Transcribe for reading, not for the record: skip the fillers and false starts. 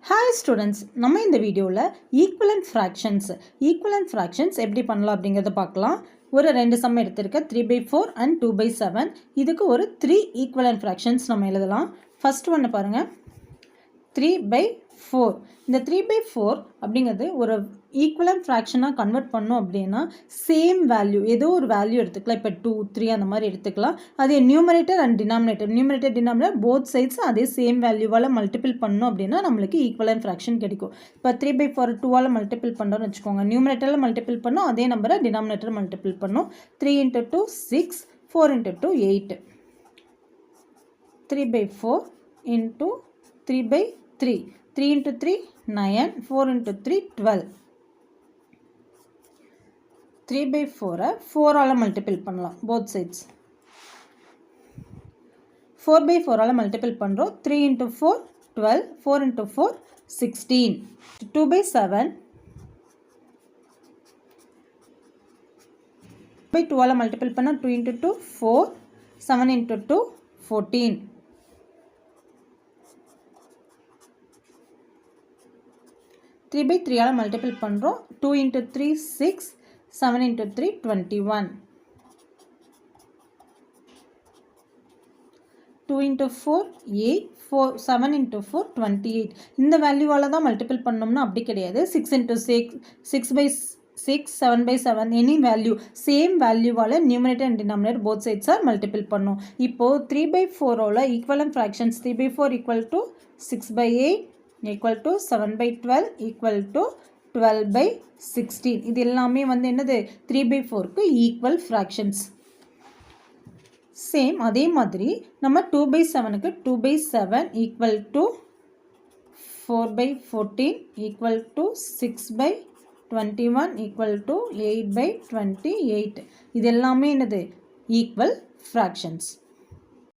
Hi students, நம்ம இந்த வீடியோவில் ஈக்குவலன்ட் ஃப்ராக்ஷன்ஸ் எப்படி பண்ணலாம் அப்படிங்கிறத பார்க்கலாம். ஒரு ரெண்டு சம் எடுத்திருக்க 3/4 and 2/7. இதுக்கு ஒரு 3 ஈக்குவலன்ட் ஃப்ராக்ஷன்ஸ் நம்ம எழுதலாம். ஃபர்ஸ்ட் ஒன்று பாருங்கள், 3/4. இந்த 3/4 அப்படிங்கிறது ஒரு ஈக்குவலன்ட் ஃப்ராக்ஷனாக கன்வெர்ட் பண்ணோம் அப்படின்னா சேம் வேல்யூ ஏதோ ஒரு வேல்யூ எடுத்துக்கலாம். இப்போ 2, 3 அந்த மாதிரி எடுத்துக்கலாம். அதே numerator and denominator both sides அதே சேம் வேல்யூவால் மல்டிபிள் பண்ணோம் அப்படின்னா நம்மளுக்கு ஈக்குவலன்ட் ஃப்ராக்ஷன் கிடைக்கும். இப்போ 3/4 2ஆல் மல்டிபிள் பண்ணுறோன்னு வச்சுக்கோங்க. நியூமரேட்டரில் மல்டிபிள் பண்ணோம், அதே நம்பரை டினாமினேட்டர் மல்டிபிள் பண்ணோம். 3 × 2 6, 4 × 2 8. 3/4 × 3/3. 3 × 3 9, 4 × 3 12. 3/4 4ஆல் மல்டிபிள் பண்ணலாம் போத் சைட்ஸ். 4/4ஆல் மல்டிபிள் பண்ணுறோம். 3 × 4 12, 4 × 4 16. 2/7 2ஆல் மல்டிபிள் பண்ணால் 2 × 2 4, 7 × 2 14. 3/3ஆல் மல்டிபிள் பண்ணுறோம். 2 × 3 6, 7 × 3 21. 2 × 4 8, 7 × 4 28. இந்த வேல்யூவால் தான் மல்டிபிள் பண்ணோம்னா அப்படி கிடையாது. 6 × 6, 6/6, 7/7 எனி வேல்யூ சேம் வேல்யூவால் நியூமரேட்டர் அண்ட் டினாமினேட்டர் போத் சைட்ஸாக மல்டிபிள் பண்ணோம். இப்போது 3/4ஓட ஈக்குவலன்ட் ஃப்ராக்ஷன்ஸ் 3/4 = 6/8 = 7/12 = 12/16. இது எல்லாமே வந்து என்னது 3/4க்கு ஈக்குவல் ஃப்ராக்ஷன்ஸ். சேம் அதே மாதிரி நம்ம 2/7க்கு 2/7 = 4/14 = 6/21 = 8/28. இது எல்லாமே என்னது ஈக்குவல் ஃப்ராக்ஷன்ஸ்.